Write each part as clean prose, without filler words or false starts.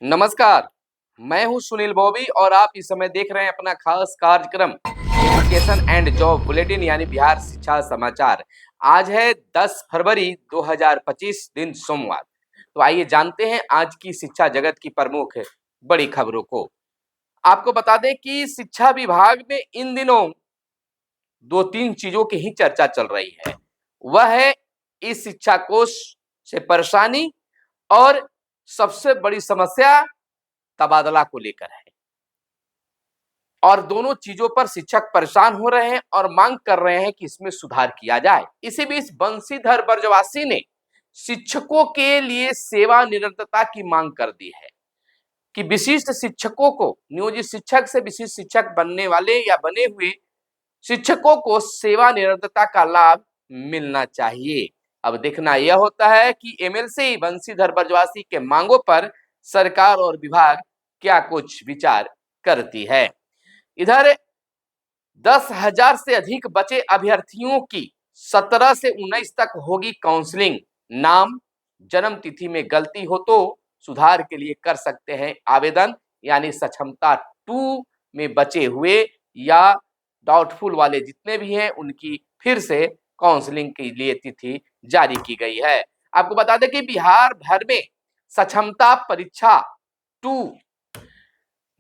नमस्कार, मैं हूं सुनील बॉबी और आप इस समय देख रहे हैं अपना खास कार्यक्रम एजुकेशन एंड जॉब बुलेटिन यानी बिहार शिक्षा समाचार। आज है 10 फरवरी 2025 दिन सोमवार। तो आइए जानते हैं आज की शिक्षा जगत की प्रमुख बड़ी खबरों को। आपको बता दें कि शिक्षा विभाग में इन दिनों 2-3 चीजों की ही चर्चा चल रही है। वह है इस शिक्षा कोष से परेशानी और सबसे बड़ी समस्या तबादला को लेकर है। और दोनों चीजों पर शिक्षक परेशान हो रहे हैं और मांग कर रहे हैं कि इसमें सुधार किया जाए। इसी बीच बंशीधर बर्जवासी ने शिक्षकों के लिए सेवा निरंतरता की मांग कर दी है कि विशिष्ट शिक्षकों को नियोजित शिक्षक से विशिष्ट शिक्षक बनने वाले या बने हुए शिक्षकों को सेवा निरंतरता का लाभ मिलना चाहिए। अब देखना यह होता है कि एमएलसी बंशीधर बर्जवासी के मांगों पर सरकार और विभाग क्या कुछ विचार करती है। इधर 10,000 से अधिक बचे अभ्यर्थियों की 17 से 19 तक होगी काउंसलिंग। नाम, जन्म तिथि में गलती हो तो सुधार के लिए कर सकते हैं आवेदन, यानी सक्षमता 2 में बचे हुए या डाउटफुल वाले जितने भी हैं उनकी फिर से काउंसलिंग के लिए तिथि जारी की गई है। आपको बता दें कि बिहार भर में सक्षमता परीक्षा 2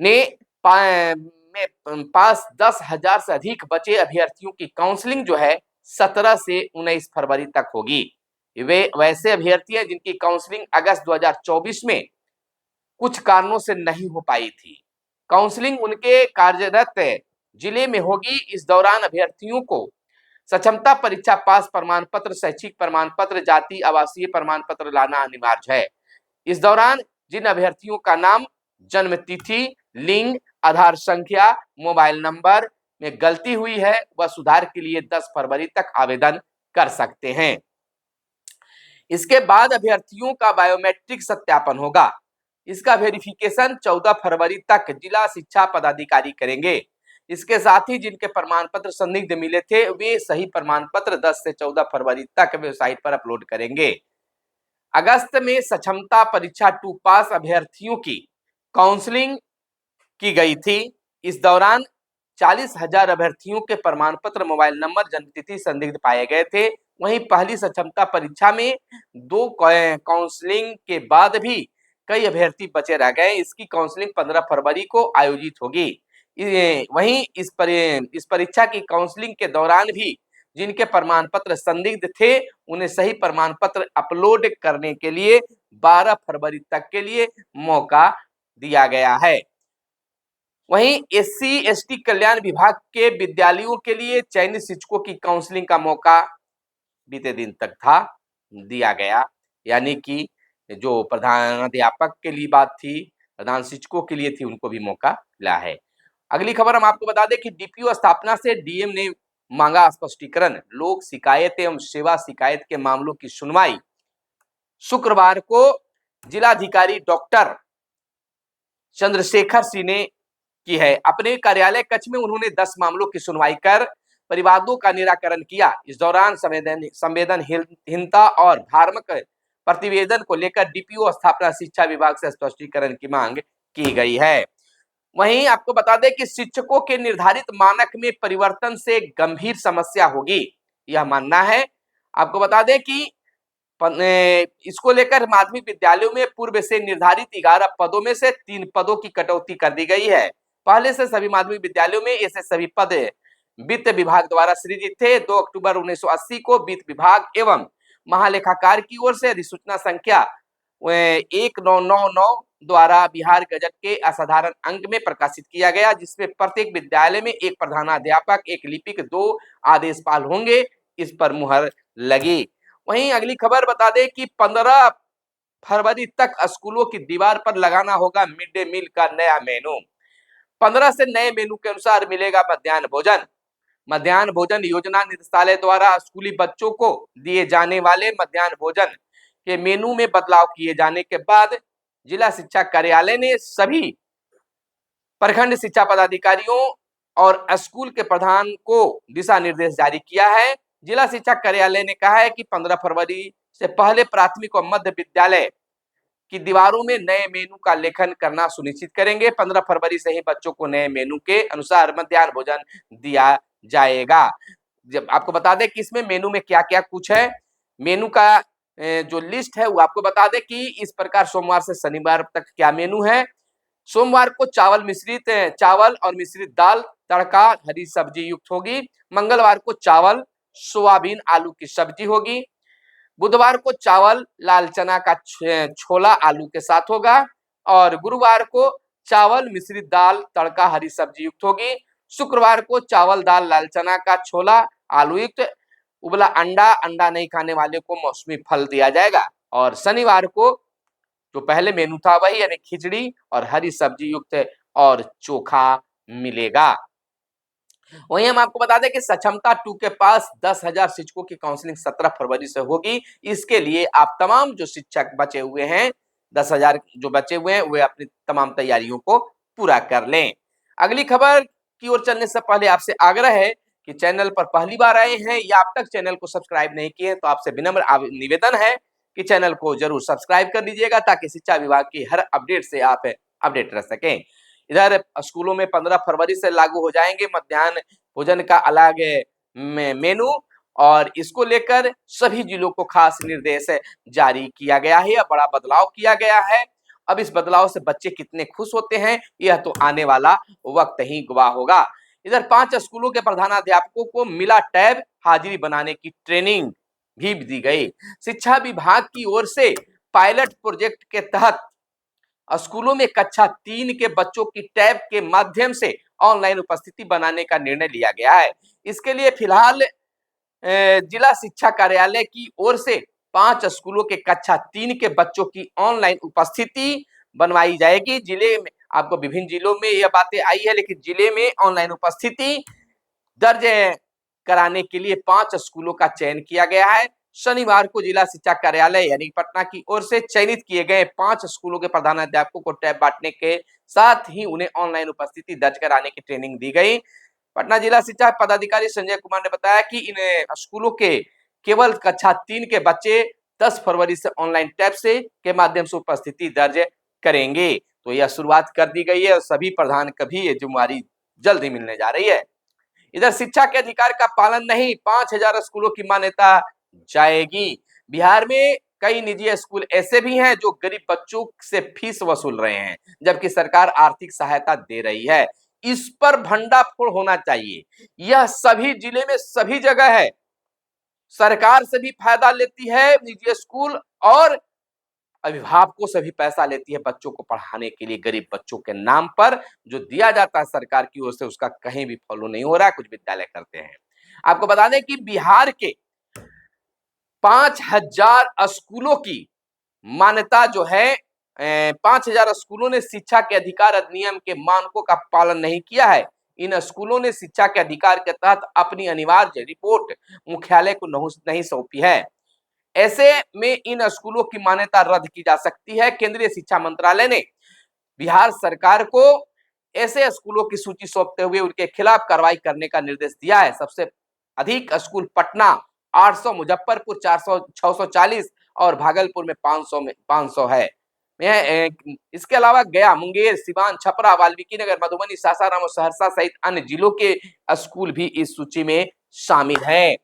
ने पास 10,000 से अधिक बचे अभ्यर्थियों की काउंसलिंग जो है 17 से 19 फरवरी तक होगी। वे वैसे अभ्यर्थी हैं जिनकी काउंसलिंग अगस्त 2024 में कुछ कारणों से नहीं हो पाई थी। काउंसलिंग उनके कार्यरत जिले में होगी। इस दौरान अभ्यर्थियों को सक्षमता परीक्षा पास प्रमाण पत्र, शैक्षिक प्रमाण पत्र, जाति आवासीय प्रमाण पत्र लाना अनिवार्य है। इस दौरान जिन अभ्यर्थियों का नाम, जन्म तिथि, लिंग, आधार संख्या, मोबाइल नंबर में गलती हुई है वह सुधार के लिए 10 फरवरी तक आवेदन कर सकते हैं। इसके बाद अभ्यर्थियों का बायोमेट्रिक सत्यापन होगा। इसका वेरिफिकेशन 14 फरवरी तक जिला शिक्षा पदाधिकारी करेंगे। इसके साथ ही जिनके प्रमाण पत्र संदिग्ध मिले थे वे सही प्रमाण पत्र 10 से 14 फरवरी तक वेबसाइट पर अपलोड करेंगे। अगस्त में सक्षमता परीक्षा 2 पास अभ्यर्थियों की काउंसलिंग की गई थी। इस दौरान 40,000 अभ्यर्थियों के प्रमाण पत्र, मोबाइल नंबर, जन्मतिथि संदिग्ध पाए गए थे। वहीं पहली सक्षमता परीक्षा में 2 काउंसलिंग के बाद भी कई अभ्यर्थी बचे रह गए। इसकी काउंसलिंग 15 फरवरी को आयोजित होगी। वहीं इस परीक्षा की काउंसलिंग के दौरान भी जिनके प्रमाण पत्र संदिग्ध थे उन्हें सही प्रमाण पत्र अपलोड करने के लिए 12 फरवरी तक के लिए मौका दिया गया है। वहीं एससी एसटी कल्याण विभाग के विद्यालयों के लिए चयनित शिक्षकों की काउंसलिंग का मौका बीते दिन तक था दिया गया, यानी कि जो प्रधानाध्यापक के लिए बात थी, प्रधान शिक्षकों के लिए थी, उनको भी मौका मिला है। अगली खबर हम आपको बता दें कि डीपीओ स्थापना से डीएम ने मांगा स्पष्टीकरण। लोक शिकायत एवं सेवा शिकायत के मामलों की सुनवाई शुक्रवार को जिलाधिकारी डॉक्टर चंद्रशेखर सिंह ने की है। अपने कार्यालय कक्ष में उन्होंने 10 मामलों की सुनवाई कर परिवादों का निराकरण किया। इस दौरान संवेदनहीनता और धार्मिक प्रतिवेदन को लेकर डीपीओ स्थापना शिक्षा विभाग से स्पष्टीकरण की मांग की गई है। वहीं आपको बता दें कि शिक्षकों के निर्धारित मानक में परिवर्तन से गंभीर समस्या होगी, यह मानना है। आपको बता दें कि इसको लेकर माध्यमिक विद्यालयों में पूर्व से निर्धारित 11 पदों में से 3 पदों की कटौती कर दी गई है। पहले से सभी माध्यमिक विद्यालयों में ऐसे सभी पद वित्त विभाग द्वारा सृजित थे। 2 अक्टूबर 1980 को वित्त विभाग एवं महालेखाकार की ओर से अधिसूचना संख्या 1999 द्वारा बिहार गजट के असाधारण अंक में प्रकाशित किया गया, जिसमें प्रत्येक विद्यालय में एक प्रधानाध्यापक, एक लिपिक, 2 आदेशपाल होंगे। इस पर मुहर लगी। वहीं अगली खबर बता दें कि 15 फरवरी तक स्कूलों की दीवार पर लगाना होगा मिड डे मील का नया मेनू। 15 से नए मेनू के अनुसार मिलेगा मध्याह्न भोजन। मध्याह्न भोजन योजना निदेशालय द्वारा स्कूली बच्चों को दिए जाने वाले मध्याह्न भोजन के मेनू में बदलाव किए जाने के बाद जिला शिक्षा कार्यालय ने सभी प्रखंड शिक्षा पदाधिकारियों और स्कूल के प्रधान को दिशा निर्देश जारी किया है। जिला शिक्षा कार्यालय ने कहा है कि 15 फरवरी से पहले प्राथमिक और मध्य विद्यालय कि दीवारों में नए मेनू का लेखन करना सुनिश्चित करेंगे। 15 फरवरी से ही बच्चों को नए मेनू के अनुसार मध्याह्न भोजन दिया जाएगा। जब आपको बता दें कि इसमें मेनू में क्या-क्या कुछ है। मेनू का जो लिस्ट है वो आपको बता दें कि इस प्रकार सोमवार से शनिवार तक क्या मेनू है। सोमवार को चावल और मिश्रित दाल तड़का हरी सब्जी युक्त होगी। मंगलवार को चावल सोयाबीन आलू की सब्जी होगी। बुधवार को चावल लाल चना का छोला आलू के साथ होगा और गुरुवार को चावल मिश्रित दाल तड़का हरी सब्जी युक्त होगी। शुक्रवार को चावल दाल लाल चना का छोला आलू युक्त उबला अंडा नहीं खाने वाले को मौसमी फल दिया जाएगा और शनिवार को जो पहले मेनू था वही यानी खिचड़ी और हरी सब्जी युक्त और चोखा मिलेगा। वहीं हम आपको बता दें कि सक्षमता 2 के पास 10,000 शिक्षकों की काउंसलिंग 17 फरवरी से होगी। इसके लिए आप तमाम जो शिक्षक बचे हुए हैं 10,000 जो बचे हुए हैं वे अपनी तमाम तैयारियों को पूरा कर लें। अगली खबर की ओर चलने से पहले आपसे आग्रह है कि चैनल पर पहली बार आए हैं या अब तक चैनल को सब्सक्राइब नहीं किए हैं तो आपसे विनम्र निवेदन है कि चैनल को जरूर सब्सक्राइब कर लीजिएगा ताकि शिक्षा विभाग की हर अपडेट से आप अपडेट रह सकें। इधर स्कूलों में 15 फरवरी से लागू हो जाएंगे मध्याह्न भोजन का अलग मेनू और इसको लेकर सभी जिलों को खास निर्देश जारी किया गया है या बड़ा बदलाव किया गया है। अब इस बदलाव से बच्चे कितने खुश होते हैं यह तो आने वाला वक्त ही गवाह होगा। इधर 5 स्कूलों के प्रधानाध्यापकों को मिला टैब हाजिरी बनाने की ट्रेनिंग भी दी गई। शिक्षा विभाग की ओर से पायलट प्रोजेक्ट के तहत स्कूलों में कक्षा 3 के बच्चों की टैब के माध्यम से ऑनलाइन उपस्थिति बनाने का निर्णय लिया गया है। इसके लिए फिलहाल जिला शिक्षा कार्यालय की ओर से 5 स्कूलों के कक्षा 3 के बच्चों की ऑनलाइन उपस्थिति बनवाई जाएगी। जिले में आपको विभिन्न जिलों में यह बातें आई है लेकिन जिले में ऑनलाइन उपस्थिति दर्ज कराने के लिए 5 स्कूलों का चयन किया गया है। शनिवार को जिला शिक्षा कार्यालय यानी पटना की ओर से चयनित किए गए 5 स्कूलों के प्रधानाध्यापकों को टैब बांटने के साथ ही उन्हें ऑनलाइन उपस्थिति दर्ज कराने की ट्रेनिंग दी गई। पटना जिला शिक्षा पदाधिकारी संजय कुमार ने बताया कि इन स्कूलों के केवल कक्षा 3 के बच्चे 10 फरवरी से ऑनलाइन टैब से के माध्यम से उपस्थिति दर्ज करेंगे। तो यह शुरुआत कर दी गई है और सभी प्रधान कभी ये जिम्मेवारी जल्द ही मिलने जा रही है। इधर शिक्षा के अधिकार का पालन नहीं 5,000 स्कूलों की मान्यता जाएगी। बिहार में कई निजी स्कूल ऐसे भी हैं जो गरीब बच्चों से फीस वसूल रहे हैं जबकि सरकार आर्थिक सहायता दे रही है। इस पर भंडाफोड़ होना चाहिए। यह सभी जिले में सभी जगह है। सरकार से भी फायदा लेती है निजी स्कूल और अभिभावकों से भी पैसा लेती है बच्चों को पढ़ाने के लिए। गरीब बच्चों के नाम पर जो दिया जाता है सरकार की ओर से उसका कहीं भी फॉलो नहीं हो रहा है। कुछ विद्यालय करते हैं। आपको बता दें कि बिहार के 5,000 स्कूलों की मान्यता जो है 5,000 स्कूलों ने शिक्षा के अधिकार अधिनियम के मानकों का पालन नहीं किया है। इन स्कूलों ने शिक्षा के अधिकार के तहत अपनी अनिवार्य रिपोर्ट मुख्यालय को नहीं सौंपी है। ऐसे में इन स्कूलों की मान्यता रद्द की जा सकती है। केंद्रीय शिक्षा मंत्रालय ने बिहार सरकार को ऐसे स्कूलों की सूची सौंपते हुए उनके खिलाफ कार्रवाई करने का निर्देश दिया है। सबसे अधिक स्कूल पटना 800, मुजफ्फरपुर 400 640 और भागलपुर में 500 है। इसके अलावा गया, मुंगेर, सिवान, छपरा, वाल्मीकि नगर, मधुबनी, सासाराम और सहरसा सहित अन्य जिलों के स्कूल भी इस सूची में शामिल हैं।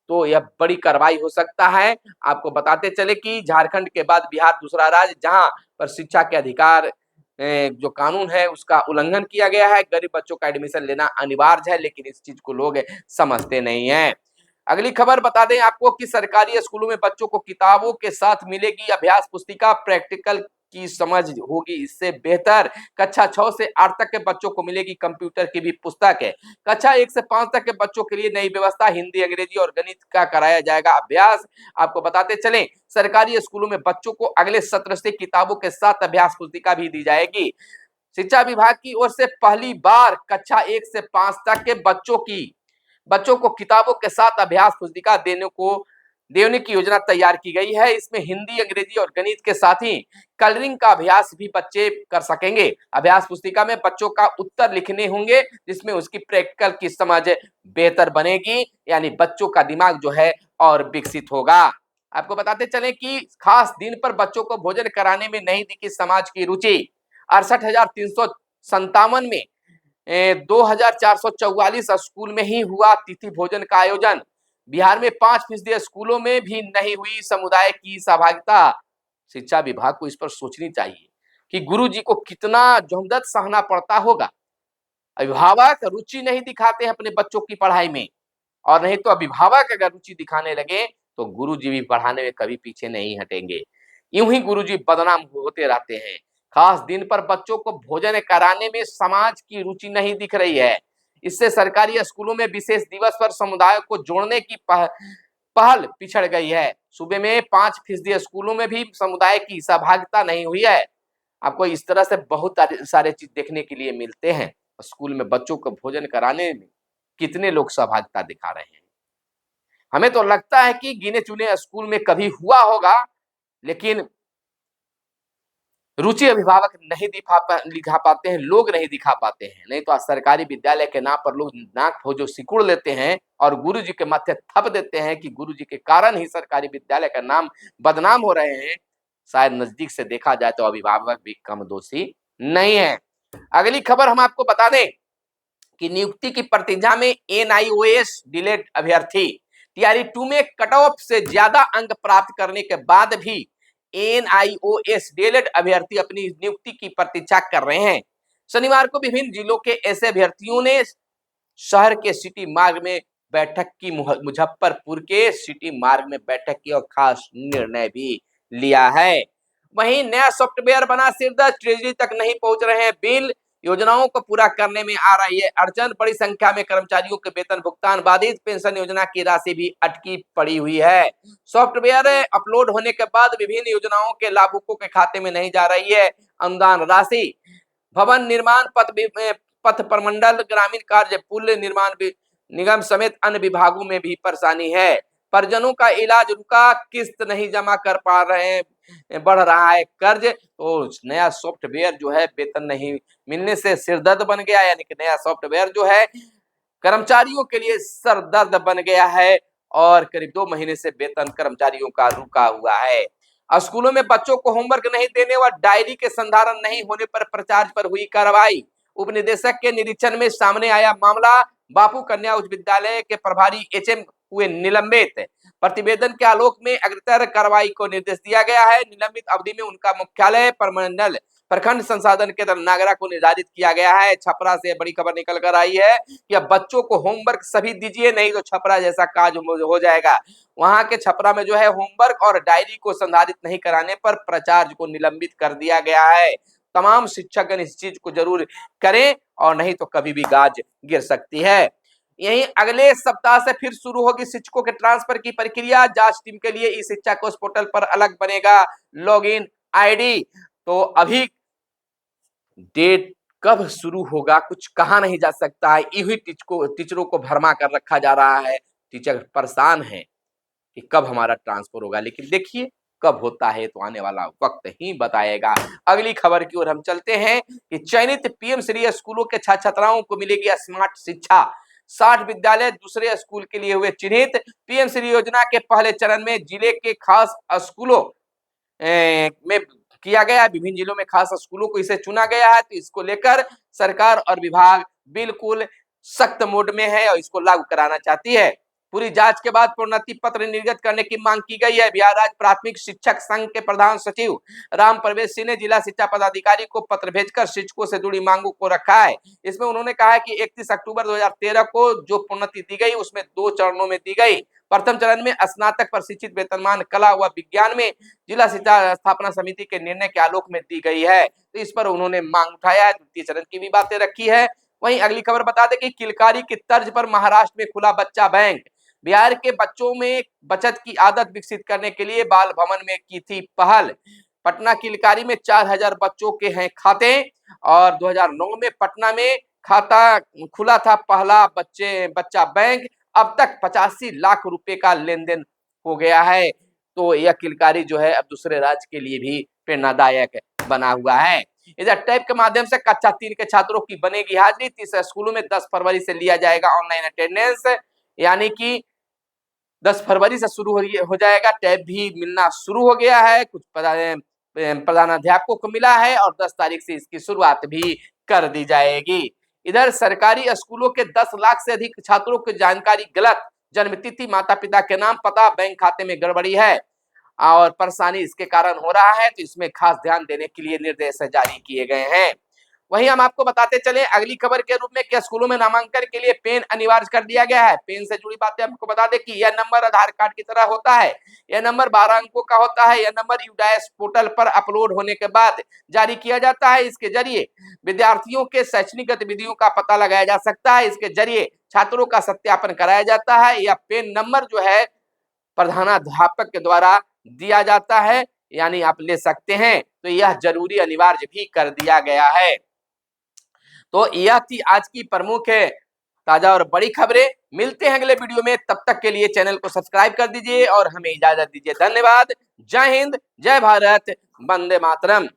तो यह बड़ी कार्रवाई हो सकता है। आपको बताते चले कि झारखंड के बाद बिहार दूसरा राज्य जहां पर शिक्षा के अधिकार जो कानून है उसका उल्लंघन किया गया है। गरीब बच्चों का एडमिशन लेना अनिवार्य है लेकिन इस चीज को लोग समझते नहीं है। अगली खबर बता दें आपको कि सरकारी स्कूलों में बच्चों को किताबों के साथ मिलेगी अभ्यास पुस्तिका, प्रैक्टिकल की समझ होगी इससे बेहतर। कक्षा 6 से 8 तक के बच्चों को मिलेगी कंप्यूटर की भी पुस्तक है। कक्षा 1 से 5 तक के बच्चों के लिए नई व्यवस्था, हिंदी, अंग्रेजी और गणित का कराया जाएगा अभ्यास। आपको बताते चलें सरकारी स्कूलों में बच्चों को अगले सत्र से किताबों के साथ अभ्यास पुस्तिका भी दी जाएगी। शिक्षा विभाग की ओर से पहली बार कक्षा 1 से 5 तक के बच्चों को किताबों के साथ अभ्यास पुस्तिका देने की योजना तैयार की गई है। इसमें हिंदी, अंग्रेजी और गणित के साथ ही कलरिंग का अभ्यास भी बच्चे कर सकेंगे। अभ्यास पुस्तिका में बच्चों का उत्तर लिखने होंगे जिसमें उसकी प्रैक्टिकल की समझ बेहतर बनेगी यानी बच्चों का दिमाग जो है और विकसित होगा। आपको बताते चले कि खास दिन पर बच्चों को भोजन कराने में नहीं दिखी समाज की रुचि। 68,357 में 2,444 स्कूल में ही हुआ तिथि भोजन का आयोजन। बिहार में 5% स्कूलों में भी नहीं हुई समुदाय की सहभागिता। शिक्षा विभाग को इस पर सोचनी चाहिए कि गुरुजी को कितना जोहदत सहना पड़ता होगा। अभिभावक रुचि नहीं दिखाते हैं अपने बच्चों की पढ़ाई में, और नहीं तो अभिभावक अगर रुचि दिखाने लगे तो गुरुजी भी पढ़ाने में कभी पीछे नहीं हटेंगे। यूं ही गुरुजी बदनाम होते रहते हैं। खास दिन पर बच्चों को भोजन कराने में समाज की रुचि नहीं दिख रही है। इससे सरकारी स्कूलों में विशेष दिवस पर समुदाय को जोड़ने की पहल पिछड़ गई है। सूबे में 5% स्कूलों में भी समुदाय की सहभागिता नहीं हुई है। आपको इस तरह से बहुत सारे चीज देखने के लिए मिलते हैं। स्कूल में बच्चों को भोजन कराने में कितने लोग सहभागिता दिखा रहे हैं। हमें तो लगता है कि गिने चुने स्कूल में कभी हुआ होगा, लेकिन रुचि अभिभावक नहीं दिखा पाते हैं, लोग नहीं दिखा पाते हैं। नहीं तो सरकारी विद्यालय के नाम पर लोग नाक भोजो सिकुड़ लेते हैं और गुरुजी के माथे थप देते हैं कि गुरुजी के कारण ही सरकारी विद्यालय का नाम बदनाम हो रहे हैं। शायद नजदीक से देखा जाए तो अभिभावक भी कम दोषी नहीं है। अगली खबर हम आपको बता दें कि नियुक्ति की प्रक्रिया में एनआईओएस डिलेड अभ्यर्थी टीआरई 2 में कट ऑफ से ज्यादा अंक प्राप्त करने के बाद भी एनआईओएस डिलेड अभ्यर्थी अपनी नियुक्ति की प्रतीक्षा कर रहे हैं। शनिवार को विभिन्न जिलों के ऐसे अभ्यर्थियों ने शहर के सिटी मार्ग में बैठक की, मुजफ्फरपुर के सिटी मार्ग में बैठक की और खास निर्णय भी लिया है। वहीं नया सॉफ्टवेयर बना सिरदर्द, ट्रेजरी तक नहीं पहुंच रहे हैं बिल, योजनाओं को पूरा करने में आ रही है अड़चन, बड़ी संख्या में कर्मचारियों के वेतन भुगतान बाधित, पेंशन योजना की राशि भी अटकी पड़ी हुई है। सॉफ्टवेयर अपलोड होने के बाद विभिन्न योजनाओं के लाभुकों के खाते में नहीं जा रही है अनुदान राशि। भवन निर्माण, पथ प्रमंडल, ग्रामीण कार्य, पुल निर्माण निगम समेत अन्य विभागों में भी परेशानी है। परिजनों का इलाज रुका, किस्त नहीं जमा कर पा रहे हैं, बढ़ रहा है कर्ज। तो नया सॉफ्टवेयर जो है वेतन नहीं मिलने से सिरदर्द बन गया, यानी कि नया सॉफ्टवेयर जो है कर्मचारियों के लिए सरदर्द बन गया है और करीब 2 महीने से वेतन कर्मचारियों का रुका हुआ है। स्कूलों में बच्चों को होमवर्क नहीं देने व डायरी के संधारण नहीं होने पर प्राचार्य पर हुई कार्रवाई। उप निदेशक के निरीक्षण में सामने आया मामला। बापू कन्या उच्च विद्यालय के प्रभारी एचएम हुए निलंबित। प्रतिवेदन के आलोक में अग्रतर कार्रवाई को निर्देश दिया गया है। निलंबित अवधि में उनका मुख्यालय प्रमंडल प्रखंड संसाधन केंद्र नागरा को निर्धारित किया गया है। छपरा से बड़ी खबर निकल कर आई है कि अब बच्चों को होमवर्क सभी दीजिए, नहीं तो छपरा जैसा काज हो जाएगा। वहां के छपरा में जो है होमवर्क और डायरी को संधारित नहीं कराने पर प्राचार्य को निलंबित कर दिया गया है। तमाम शिक्षकगण इस चीज को जरूर करें और नहीं तो कभी भी गाज गिर सकती है। यही अगले सप्ताह से फिर शुरू होगी शिक्षकों के ट्रांसफर की प्रक्रिया। जांच टीम के लिए ई शिक्षा कोष पोर्टल पर अलग बनेगा लॉगिन आईडी। तो अभी डेट कब शुरू होगा कुछ कहा नहीं जा सकता है। यही टीचरों को भरमा कर रखा जा रहा है। टीचर परेशान है कि कब हमारा ट्रांसफर होगा, लेकिन देखिए कब होता है तो आने वाला वक्त ही बताएगा। अगली खबर की ओर हम चलते हैं कि चयनित पीएम श्री स्कूलों के छात्र छात्राओं को मिलेगी स्मार्ट शिक्षा। 60 विद्यालय दूसरे स्कूल के लिए हुए चिन्हित। पीएम श्री योजना के पहले चरण में जिले के खास स्कूलों में किया गया, विभिन्न जिलों में खास स्कूलों को इसे चुना गया है। तो इसको लेकर सरकार और विभाग बिल्कुल सख्त मोड में है और इसको लागू कराना चाहती है। पूरी जांच के बाद प्रोन्नति पत्र निर्गत करने की मांग की गई है। बिहार राज्य प्राथमिक शिक्षक संघ के प्रधान सचिव राम प्रवेश सिंह ने जिला शिक्षा पदाधिकारी को पत्र भेजकर शिक्षकों से जुड़ी मांगों को रखा है। इसमें उन्होंने कहा है कि 31 अक्टूबर 2013 को जो प्रोन्नति दी गई उसमें 2 चरणों में दी गई। प्रथम चरण में स्नातक प्रशिक्षित वेतनमान कला व विज्ञान में जिला शिक्षा स्थापना समिति के निर्णय के आलोक में दी गई है। तो इस पर उन्होंने मांग उठाया है। द्वितीय चरण की भी बातें रखी है। वहीं अगली खबर बता दें कि किलकारी की तर्ज पर महाराष्ट्र में खुला बच्चा बैंक। बिहार के बच्चों में बचत की आदत विकसित करने के लिए बाल भवन में की थी पहल। पटना किलकारी में 4000 बच्चों के हैं खाते और 2009 में पटना में खाता खुला था पहला बच्चा बैंक। अब तक 85 लाख रुपए का लेन देन हो गया है। तो यह किलकारी जो है अब दूसरे राज्य के लिए भी प्रेरणादायक बना हुआ है। इधर टैब के माध्यम से कक्षा 3 के छात्रों की बनेगी हाजिरी। 30 स्कूलों में 10 फरवरी से लिया जाएगा ऑनलाइन अटेंडेंस, यानी कि 10 फरवरी से शुरू हो जाएगा। टैब भी मिलना शुरू हो गया है, कुछ प्रधानाध्यापकों को मिला है और 10 तारीख से इसकी शुरुआत भी कर दी जाएगी। इधर सरकारी स्कूलों के 10 लाख से अधिक छात्रों की जानकारी गलत, जन्मतिथि, माता पिता के नाम, पता, बैंक खाते में गड़बड़ी है और परेशानी इसके कारण हो रहा है, तो इसमें खास ध्यान देने के लिए निर्देश जारी किए गए हैं। वहीं हम आपको बताते चले अगली खबर के रूप में कि स्कूलों में नामांकन के लिए पेन अनिवार्य कर दिया गया है। पेन से जुड़ी बातें आपको बता दें कि यह नंबर आधार कार्ड की तरह होता है। यह नंबर 12 अंकों का होता है। यह नंबर यूडाइस पोर्टल पर अपलोड होने के बाद जारी किया जाता है। इसके जरिए विद्यार्थियों के शैक्षणिक गतिविधियों का पता लगाया जा सकता है। इसके जरिए छात्रों का सत्यापन कराया जाता है। यह पेन नंबर जो है प्रधानाध्यापक के द्वारा दिया जाता है, यानी आप ले सकते हैं। तो यह जरूरी अनिवार्य भी कर दिया गया है। तो यह थी आज की प्रमुख ताजा और बड़ी खबरें। मिलते हैं अगले वीडियो में, तब तक के लिए चैनल को सब्सक्राइब कर दीजिए और हमें इजाजत दीजिए। धन्यवाद। जय हिंद, जय भारत, वंदे मातरम।